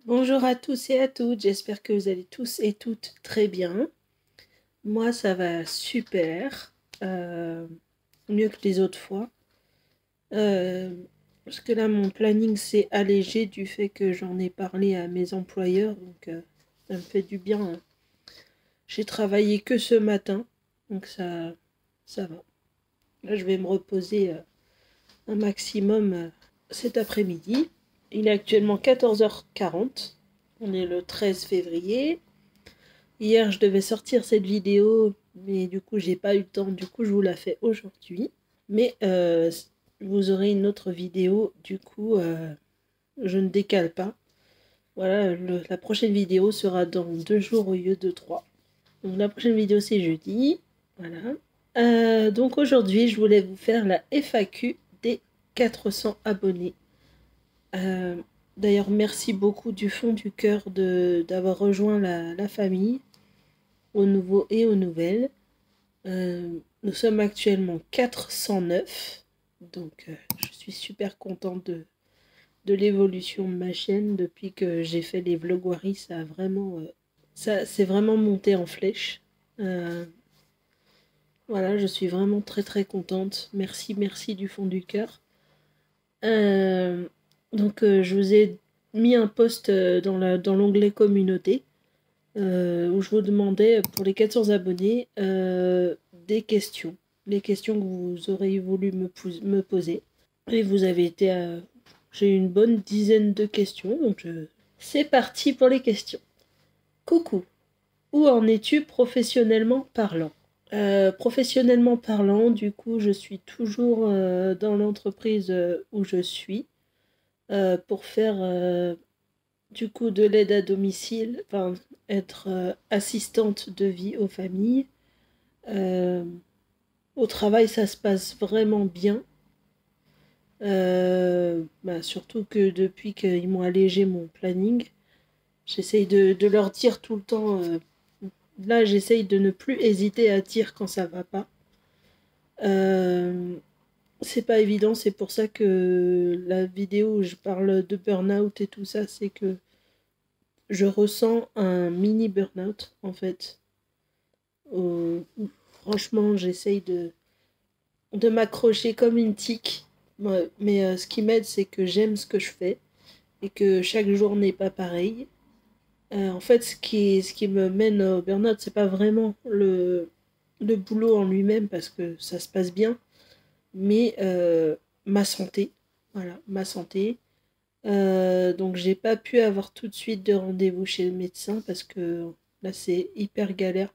Bonjour à tous et à toutes, j'espère que vous allez tous et toutes très bien. Moi, ça va super, mieux que les autres fois. Euh, Parce que là, mon planning s'est allégé du fait que j'en ai parlé à mes employeurs, donc ça me fait du bien, hein. J'ai travaillé que ce matin, donc ça va. Là, je vais me reposer un maximum cet après-midi. Il est actuellement 14h40, on est le 13 février. Hier, je devais sortir cette vidéo, mais du coup, j'ai pas eu le temps. Du coup, je vous la fais aujourd'hui. Mais vous aurez une autre vidéo. Du coup, je ne décale pas. Voilà, la prochaine vidéo sera dans 2 jours au lieu de 3. Donc, la prochaine vidéo, c'est jeudi. Voilà. Donc, aujourd'hui, je voulais vous faire la FAQ des 400 abonnés. Euh, D'ailleurs, merci beaucoup du fond du cœur d'avoir rejoint la famille, aux nouveaux et aux nouvelles. Nous sommes actuellement 409, donc je suis super contente de l'évolution de ma chaîne depuis que j'ai fait les vlogwaris. Ça a vraiment, ça c'est vraiment monté en flèche. Euh, voilà, je suis vraiment très très contente. Merci, merci du fond du cœur. Euh, je vous ai mis un post dans l'onglet communauté. Où je vous demandais pour les 400 abonnés des questions. Les questions que vous auriez voulu me poser. Et vous avez été à... J'ai eu une bonne dizaine de questions, c'est parti pour les questions. Coucou, où en es-tu professionnellement parlant? Professionnellement parlant, du coup, je suis toujours dans l'entreprise où je suis pour faire du coup de l'aide à domicile, enfin être assistante de vie aux familles. Euh, Au travail, ça se passe vraiment bien. Surtout que depuis qu'ils m'ont allégé mon planning, j'essaye de leur dire tout le temps. Là, j'essaye de ne plus hésiter à dire quand ça va pas. Euh, c'est pas évident, c'est pour ça que la vidéo où je parle de burn-out et tout ça, c'est que je ressens un mini burn-out en fait. Euh, Franchement, j'essaye de m'accrocher comme une tique. Ouais, mais ce qui m'aide, c'est que j'aime ce que je fais et que chaque jour n'est pas pareil. En fait, ce qui me mène au burn-out, c'est pas vraiment le boulot en lui-même parce que ça se passe bien, mais ma santé. Voilà, ma santé. Donc, j'ai pas pu avoir tout de suite de rendez-vous chez le médecin parce que là, c'est hyper galère.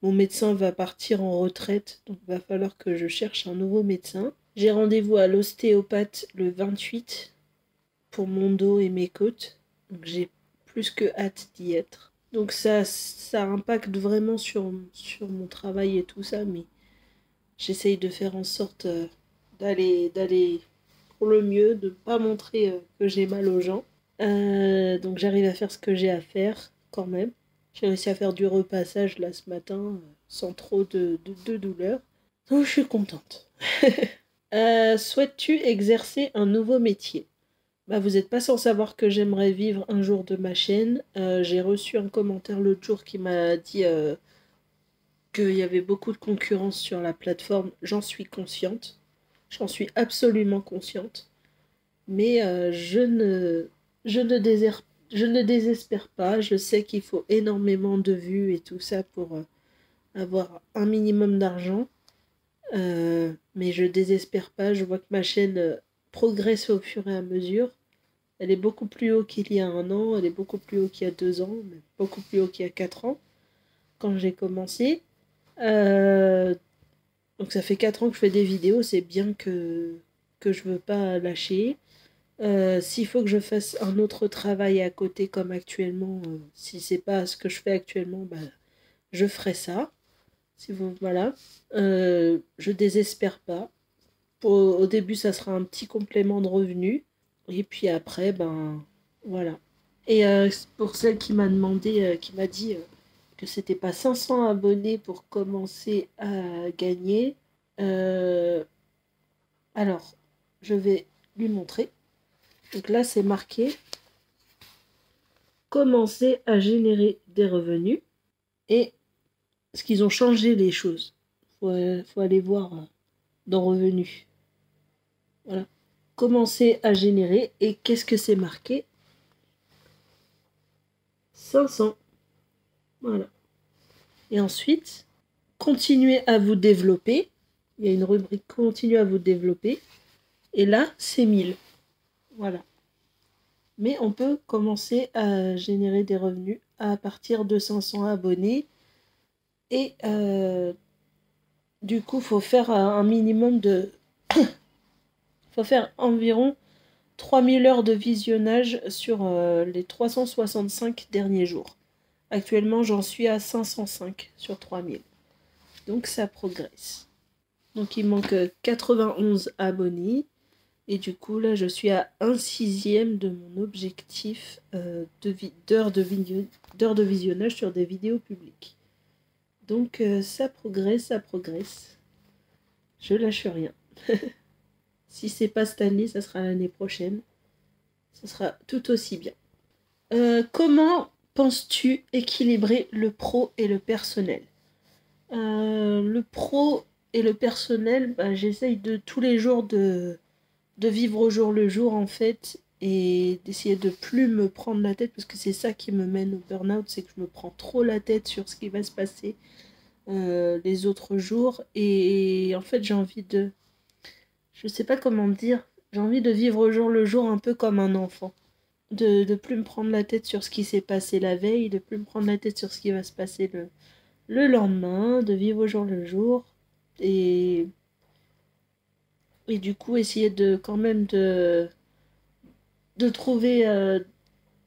Mon médecin va partir en retraite, donc il va falloir que je cherche un nouveau médecin. J'ai rendez-vous à l'ostéopathe le 28 pour mon dos et mes côtes. Donc j'ai plus que hâte d'y être. Donc ça impacte vraiment sur mon travail et tout ça, mais j'essaye de faire en sorte d'aller pour le mieux, de ne pas montrer que j'ai mal aux gens. Donc j'arrive à faire ce que j'ai à faire quand même. J'ai réussi à faire du repassage là ce matin sans trop de douleur. Donc je suis contente. Souhaites-tu exercer un nouveau métier? Bah, vous n'êtes pas sans savoir que j'aimerais vivre un jour de ma chaîne. J'ai reçu un commentaire l'autre jour qui m'a dit qu'il y avait beaucoup de concurrence sur la plateforme. J'en suis consciente. J'en suis absolument consciente. Mais je ne désespère pas. Je sais qu'il faut énormément de vues et tout ça pour avoir un minimum d'argent. Mais je désespère pas. Je vois que ma chaîne progresse au fur et à mesure. Elle est beaucoup plus haut qu'il y a un an. Elle est beaucoup plus haut qu'il y a 2 ans. Mais beaucoup plus haut qu'il y a 4 ans quand j'ai commencé. Euh, donc ça fait 4 ans que je fais des vidéos. C'est bien que je veux pas lâcher. S'il faut que je fasse un autre travail à côté comme actuellement, si c'est pas ce que je fais actuellement, bah, je ferai ça. Si vous, voilà. Je désespère pas. Au début, ça sera un petit complément de revenu. Et puis après, ben voilà. Et pour celle qui m'a demandé, qui m'a dit que c'était pas 500 abonnés pour commencer à gagner, euh, alors je vais lui montrer. Donc là, c'est marqué commencer à générer des revenus et ce qu'ils ont changé les choses. Faut aller voir dans revenus. Voilà. Commencer à générer et qu'est-ce que c'est marqué? 500. Voilà. Et ensuite, continuez à vous développer. Il y a une rubrique continuez à vous développer. Et là, c'est 1000. Voilà. Mais on peut commencer à générer des revenus à partir de 500 abonnés. Et du coup, il faut faire un minimum de... faut faire environ 3000 heures de visionnage sur les 365 derniers jours. Actuellement, j'en suis à 505 sur 3000. Donc, ça progresse. Donc, il manque 91 abonnés. Et du coup, là, je suis à 1/6 de mon objectif d'heures de visionnage sur des vidéos publiques. Donc, ça progresse, ça progresse. Je lâche rien. Si c'est pas cette année, ça sera l'année prochaine. Ça sera tout aussi bien. Comment penses-tu équilibrer le pro et le personnel? Le pro et le personnel, bah, j'essaye de tous les jours de vivre au jour le jour en fait et d'essayer de plus me prendre la tête parce que c'est ça qui me mène au burn-out, c'est que je me prends trop la tête sur ce qui va se passer les autres jours et en fait j'ai envie de... Je sais pas comment dire, j'ai envie de vivre au jour le jour un peu comme un enfant. De plus me prendre la tête sur ce qui s'est passé la veille, de plus me prendre la tête sur ce qui va se passer le lendemain, de vivre au jour le jour et du coup essayer de quand même de trouver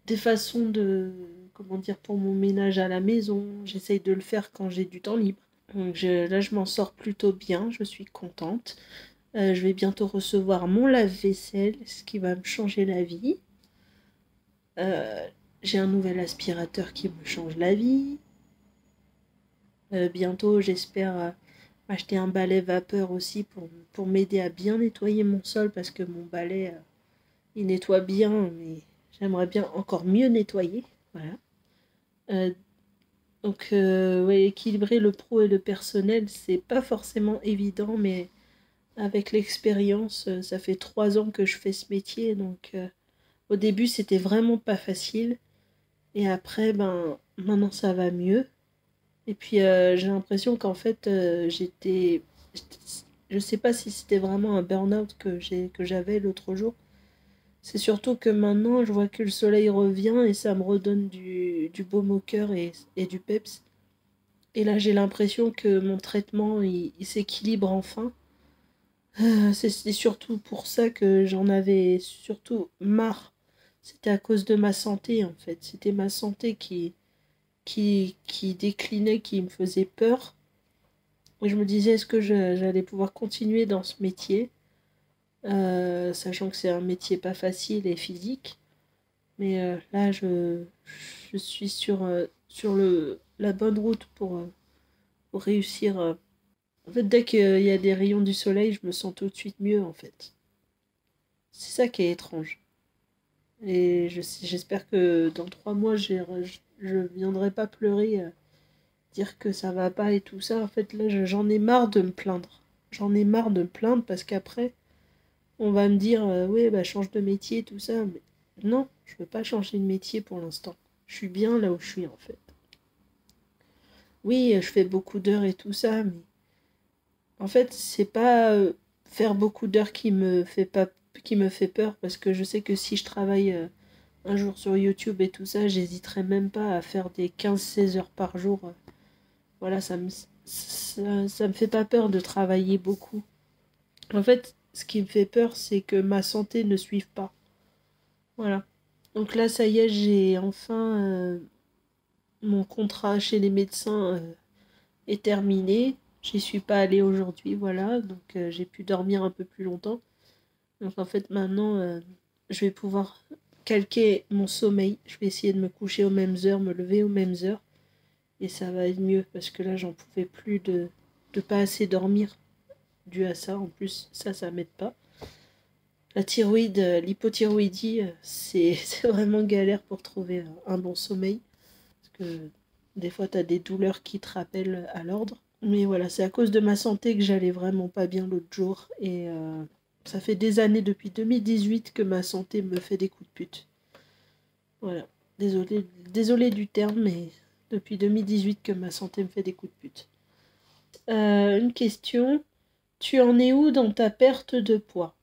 des façons de comment dire pour mon ménage à la maison. J'essaye de le faire quand j'ai du temps libre. Donc là je m'en sors plutôt bien, je suis contente. Je vais bientôt recevoir mon lave-vaisselle, ce qui va me changer la vie. J'ai un nouvel aspirateur qui me change la vie. Bientôt, j'espère acheter un balai vapeur aussi pour m'aider à bien nettoyer mon sol parce que mon balai, il nettoie bien, mais j'aimerais bien encore mieux nettoyer. Voilà. Euh, donc, ouais, équilibrer le pro et le personnel, c'est pas forcément évident, mais avec l'expérience, ça fait 3 ans que je fais ce métier, donc au début, c'était vraiment pas facile. Et après, ben, maintenant, ça va mieux. Et puis, j'ai l'impression qu'en fait, je sais pas si c'était vraiment un burn-out que j'avais l'autre jour. C'est surtout que maintenant, je vois que le soleil revient et ça me redonne du baume au cœur et du peps. Et là, j'ai l'impression que mon traitement, il s'équilibre enfin. C'est surtout pour ça que j'en avais surtout marre. C'était à cause de ma santé, en fait. C'était ma santé qui déclinait, qui me faisait peur. Et je me disais, est-ce que j'allais pouvoir continuer dans ce métier, sachant que c'est un métier pas facile et physique. Mais là, je suis sur la bonne route pour réussir. En fait, dès qu'il y a des rayons du soleil, je me sens tout de suite mieux, en fait. C'est ça qui est étrange. Et j'espère que dans 3 mois, je viendrai pas pleurer, dire que ça va pas et tout ça. En fait, là, j'en ai marre de me plaindre. J'en ai marre de me plaindre parce qu'après, on va me dire, oui, bah change de métier, tout ça. Mais non, je veux pas changer de métier pour l'instant. Je suis bien là où je suis, en fait. Oui, je fais beaucoup d'heures et tout ça, mais en fait, c'est pas faire beaucoup d'heures qui me fait peur parce que je sais que si je travaille un jour sur YouTube et tout ça, j'hésiterai même pas à faire des 15-16 heures par jour. Voilà, ça me fait pas peur de travailler beaucoup. En fait, ce qui me fait peur, c'est que ma santé ne suive pas. Voilà. Donc là, ça y est, j'ai enfin mon contrat chez les médecins est terminé. J'y suis pas allée aujourd'hui, voilà. Donc j'ai pu dormir un peu plus longtemps. Donc en fait, maintenant, je vais pouvoir calquer mon sommeil. Je vais essayer de me coucher aux mêmes heures, me lever aux mêmes heures. Et ça va être mieux parce que là, j'en pouvais plus de pas assez dormir dû à ça. En plus, ça m'aide pas. La thyroïde, l'hypothyroïdie, c'est vraiment galère pour trouver un bon sommeil. Parce que des fois, tu as des douleurs qui te rappellent à l'ordre. Mais voilà, c'est à cause de ma santé que j'allais vraiment pas bien l'autre jour. Et ça fait des années, depuis 2018, que ma santé me fait des coups de pute. Voilà. Désolé du terme, mais depuis 2018 que ma santé me fait des coups de pute. Une question. Tu en es où dans ta perte de poids?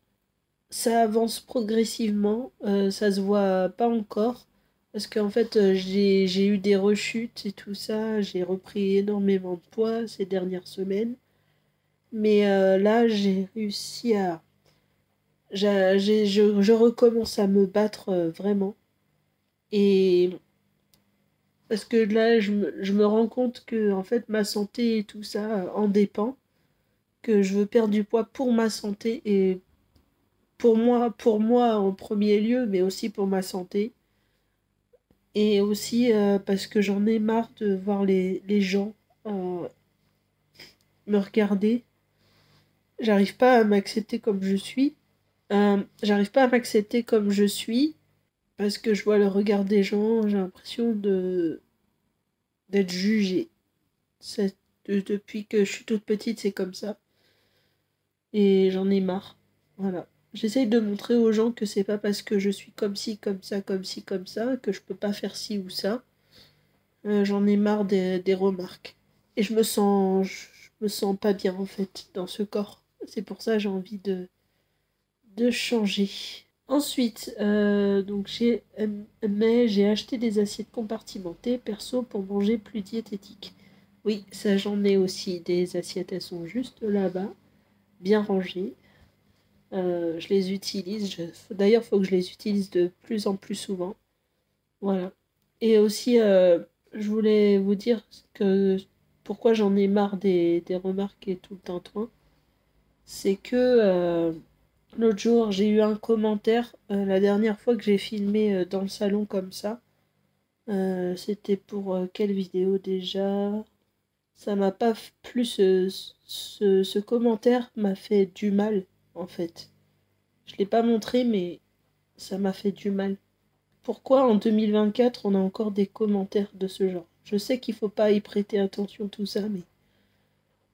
Ça avance progressivement, ça se voit pas encore. Parce qu'en fait, j'ai eu des rechutes et tout ça. J'ai repris énormément de poids ces dernières semaines. Mais là, j'ai réussi à... je recommence à me battre vraiment. Et parce que là, je me rends compte que en fait, ma santé et tout ça en dépend. Que je veux perdre du poids pour ma santé et pour moi en premier lieu, mais aussi pour ma santé. Et aussi parce que j'en ai marre de voir les gens euh, me regarder. J'arrive pas à m'accepter comme je suis. J'arrive pas à m'accepter comme je suis parce que je vois le regard des gens, j'ai l'impression d'être jugée. Depuis que je suis toute petite, c'est comme ça. Et j'en ai marre. Voilà. J'essaye de montrer aux gens que c'est pas parce que je suis comme ci, comme ça, comme ci, comme ça, que je peux pas faire ci ou ça. J'en ai marre des remarques. Et je me sens pas bien en fait dans ce corps. C'est pour ça que j'ai envie de changer. Ensuite, donc mais j'ai acheté des assiettes compartimentées perso pour manger plus diététique. Oui, ça j'en ai aussi. Des assiettes, elles sont juste là-bas, bien rangées. Je les utilise. D'ailleurs, il faut que je les utilise de plus en plus souvent. Voilà. Et aussi, je voulais vous dire que pourquoi j'en ai marre des remarques et tout le tintouin. C'est que l'autre jour, j'ai eu un commentaire. La dernière fois que j'ai filmé dans le salon comme ça, c'était pour quelle vidéo déjà? Ça m'a pas plu. Ce commentaire m'a fait du mal, en fait. Je l'ai pas montré, mais ça m'a fait du mal. Pourquoi en 2024 on a encore des commentaires de ce genre? Je sais qu'il faut pas y prêter attention tout ça, mais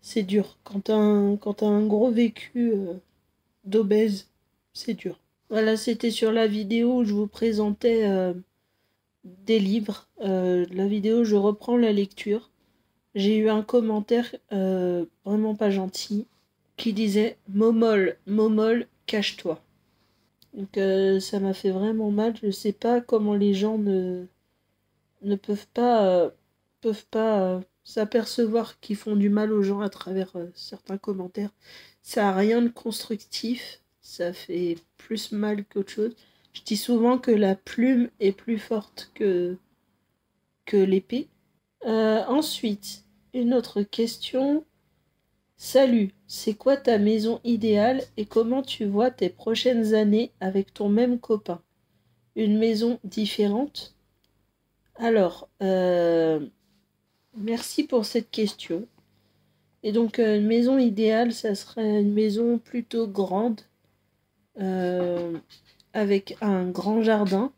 c'est dur. Quand t'as un gros vécu d'obèse, c'est dur. Voilà, c'était sur la vidéo où je vous présentais des livres. La vidéo, je reprends la lecture. J'ai eu un commentaire vraiment pas gentil qui disait Momol, Momol, cache-toi. Donc ça m'a fait vraiment mal. Je sais pas comment les gens ne peuvent pas s'apercevoir qu'ils font du mal aux gens à travers certains commentaires. Ça a rien de constructif, ça fait plus mal qu'autre chose. Je dis souvent que la plume est plus forte que l'épée. Ensuite, une autre question. Salut, c'est quoi ta maison idéale et comment tu vois tes prochaines années avec ton même copain? Une maison différente? Alors, merci pour cette question. Et donc, une maison idéale, ça serait une maison plutôt grande, euh, avec un grand jardin.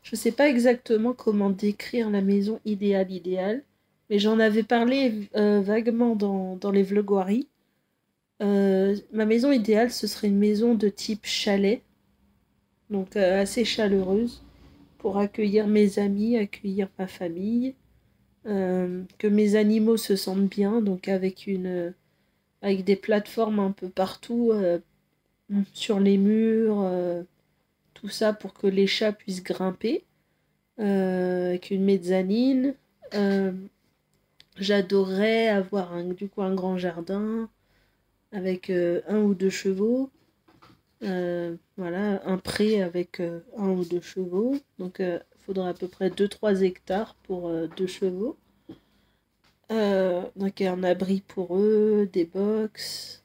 Je ne sais pas exactement comment décrire la maison idéale, mais j'en avais parlé vaguement dans les vlogueries. Ma maison idéale, ce serait une maison de type chalet, donc assez chaleureuse, pour accueillir mes amis, accueillir ma famille. Que mes animaux se sentent bien, donc avec des plateformes un peu partout, sur les murs, tout ça pour que les chats puissent grimper, avec une mezzanine. Euh, J'adorerais avoir du coup un grand jardin avec un ou deux chevaux. Voilà, un pré avec un ou deux chevaux. Donc il faudra à peu près 2-3 hectares pour deux chevaux. Donc un abri pour eux, des box.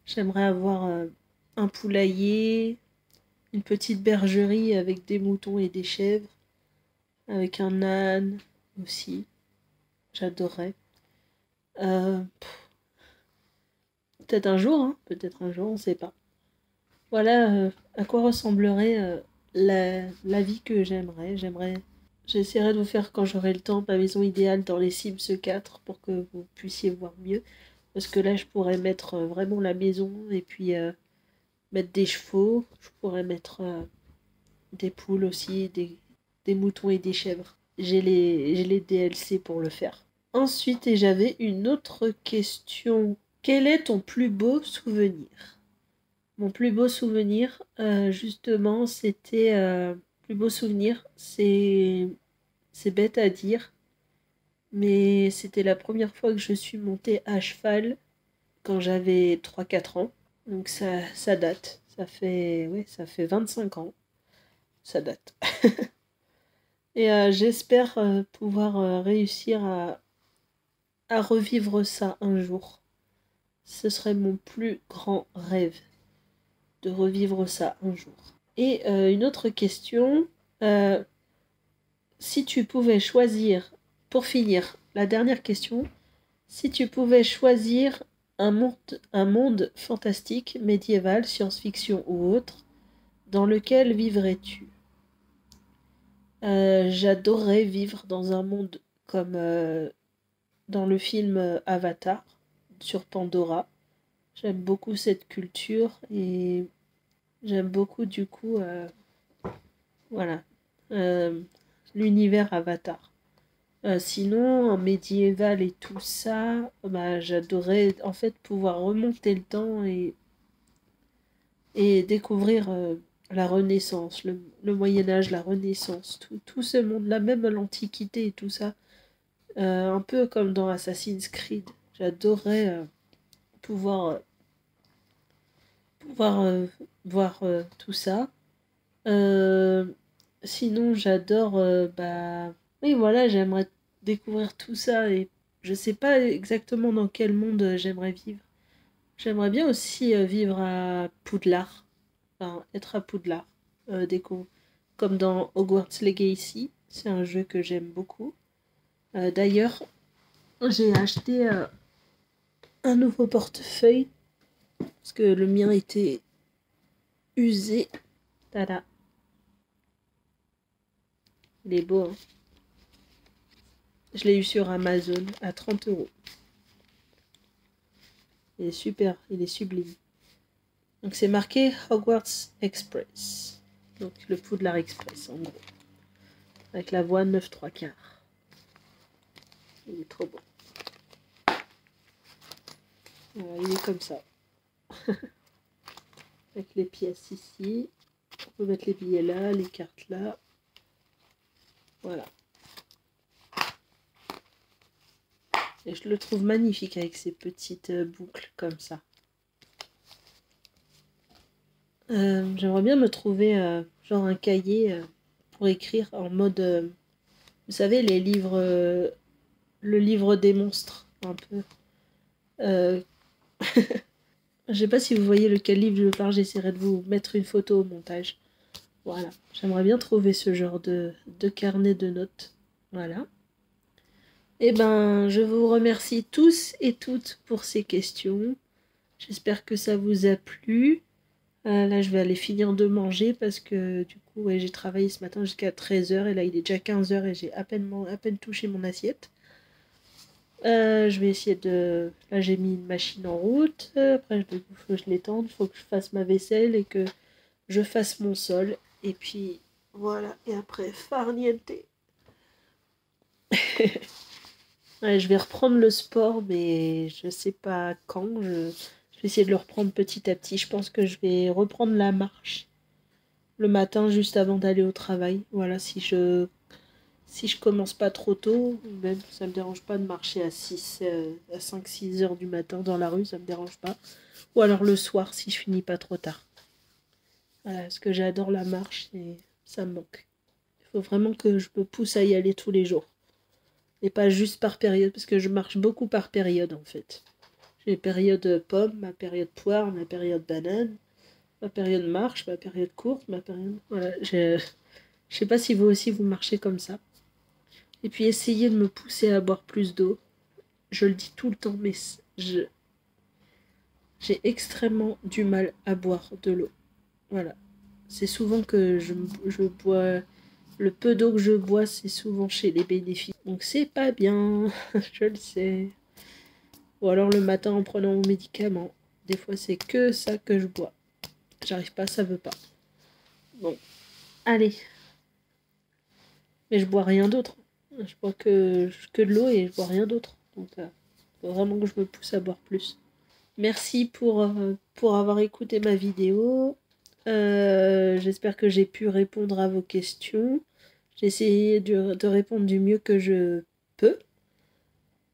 J'aimerais avoir un poulailler, une petite bergerie avec des moutons et des chèvres, avec un âne aussi. J'adorerais. Euh, Peut-être un jour, hein. Peut-être un jour, on sait pas. Voilà à quoi ressemblerait la vie que j'aimerais. J'essaierai de vous faire quand j'aurai le temps ma maison idéale dans les Sims 4 pour que vous puissiez voir mieux. Parce que là, je pourrais mettre vraiment la maison et puis mettre des chevaux. Je pourrais mettre des poules aussi, des moutons et des chèvres. J'ai les DLC pour le faire. Ensuite, et j'avais une autre question. Quel est ton plus beau souvenir? Mon plus beau souvenir, justement, c'était... plus beau souvenir, c'est bête à dire, mais c'était la première fois que je suis montée à cheval quand j'avais 3 4 ans. Donc ça date. Ça fait 25 ans. Ça date. Et j'espère pouvoir réussir à revivre ça un jour. Ce serait mon plus grand rêve de revivre ça un jour. Et une autre question, euh, si tu pouvais choisir, pour finir, la dernière question, si tu pouvais choisir un monde fantastique, médiéval, science-fiction ou autre, dans lequel vivrais-tu? J'adorerais vivre dans un monde comme dans le film Avatar, sur Pandora. J'aime beaucoup cette culture et j'aime beaucoup du coup, voilà, euh, l'univers Avatar. Sinon, en médiéval et tout ça, bah, j'adorais en fait pouvoir remonter le temps et découvrir la Renaissance, le Moyen Âge, la Renaissance, tout ce monde-là, même l'Antiquité et tout ça. Un peu comme dans Assassin's Creed. J'adorais pouvoir voir tout ça. Euh, Sinon, j'adore, bah, oui, voilà, j'aimerais découvrir tout ça et je sais pas exactement dans quel monde j'aimerais vivre. J'aimerais bien aussi vivre à Poudlard, enfin, être à Poudlard, comme dans Hogwarts Legacy. C'est un jeu que j'aime beaucoup. D'ailleurs, j'ai acheté un nouveau portefeuille parce que le mien était usé. Tada, il est beau, hein. Je l'ai eu sur Amazon à 30 €. Il est super, il est sublime. Donc c'est marqué Hogwarts Express. Donc le Poudlard Express en gros. Avec la voie 9 3 quarts. Il est trop beau. Voilà, il est comme ça. Avec les pièces ici. On peut mettre les billets là, les cartes là. Voilà. Et je le trouve magnifique avec ces petites boucles comme ça. J'aimerais bien me trouver genre un cahier pour écrire en mode... vous savez, les livres... le livre des monstres, un peu. Euh, je sais pas si vous voyez lequel livre je parle, j'essaierai de vous mettre une photo au montage. Voilà, j'aimerais bien trouver ce genre de carnet de notes. Voilà. Eh ben, je vous remercie tous et toutes pour ces questions. J'espère que ça vous a plu. Là, je vais aller finir de manger parce que du coup, ouais, j'ai travaillé ce matin jusqu'à 13 h et là, il est déjà 15 h et j'ai à peine touché mon assiette. Je vais essayer de... Là, j'ai mis une machine en route. Après, il faut que je l'étende. Il faut que je fasse ma vaisselle et que je fasse mon sol. Et puis, voilà. Et après, farniente. Ouais, je vais reprendre le sport, mais je sais pas quand. Je vais essayer de le reprendre petit à petit. Je pense que je vais reprendre la marche le matin juste avant d'aller au travail. Voilà, si je commence pas trop tôt, même ça me dérange pas de marcher à 5 6 heures du matin dans la rue, ça me dérange pas. Ou alors le soir si je finis pas trop tard. Voilà, parce que j'adore la marche et ça me manque. Il faut vraiment que je me pousse à y aller tous les jours. Et pas juste par période, parce que je marche beaucoup par période en fait. J'ai une période pomme, ma période poire, ma période banane, ma période marche, ma période courte, ma période... Voilà, je sais pas si vous aussi vous marchez comme ça. Et puis essayez de me pousser à boire plus d'eau. Je le dis tout le temps, mais j'ai extrêmement du mal à boire de l'eau. Voilà. C'est souvent que je bois... Le peu d'eau que je bois, c'est souvent chez les bénéfices. Donc c'est pas bien, je le sais. Ou alors le matin en prenant mon médicament. Des fois c'est que ça que je bois. J'arrive pas, ça veut pas. Bon, allez. Mais je bois rien d'autre. Je bois que de l'eau et je bois rien d'autre. Donc faut vraiment que je me pousse à boire plus. Merci pour avoir écouté ma vidéo. J'espère que j'ai pu répondre à vos questions. J'ai essayé de répondre du mieux que je peux.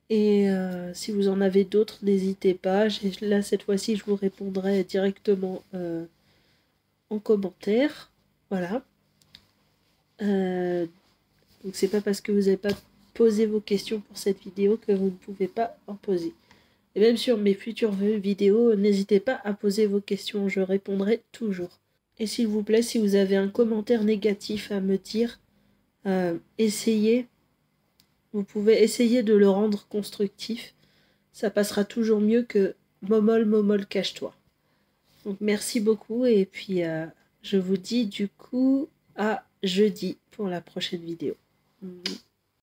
Et si vous en avez d'autres, n'hésitez pas. Là, cette fois-ci, je vous répondrai directement en commentaire. Voilà. Donc, c'est pas parce que vous n'avez pas posé vos questions pour cette vidéo que vous ne pouvez pas en poser. Et même sur mes futures vidéos, n'hésitez pas à poser vos questions. Je répondrai toujours. Et s'il vous plaît, si vous avez un commentaire négatif à me dire, essayez. Vous pouvez essayer de le rendre constructif. Ça passera toujours mieux que momol, momol, cache-toi. Donc merci beaucoup et puis je vous dis du coup à jeudi pour la prochaine vidéo.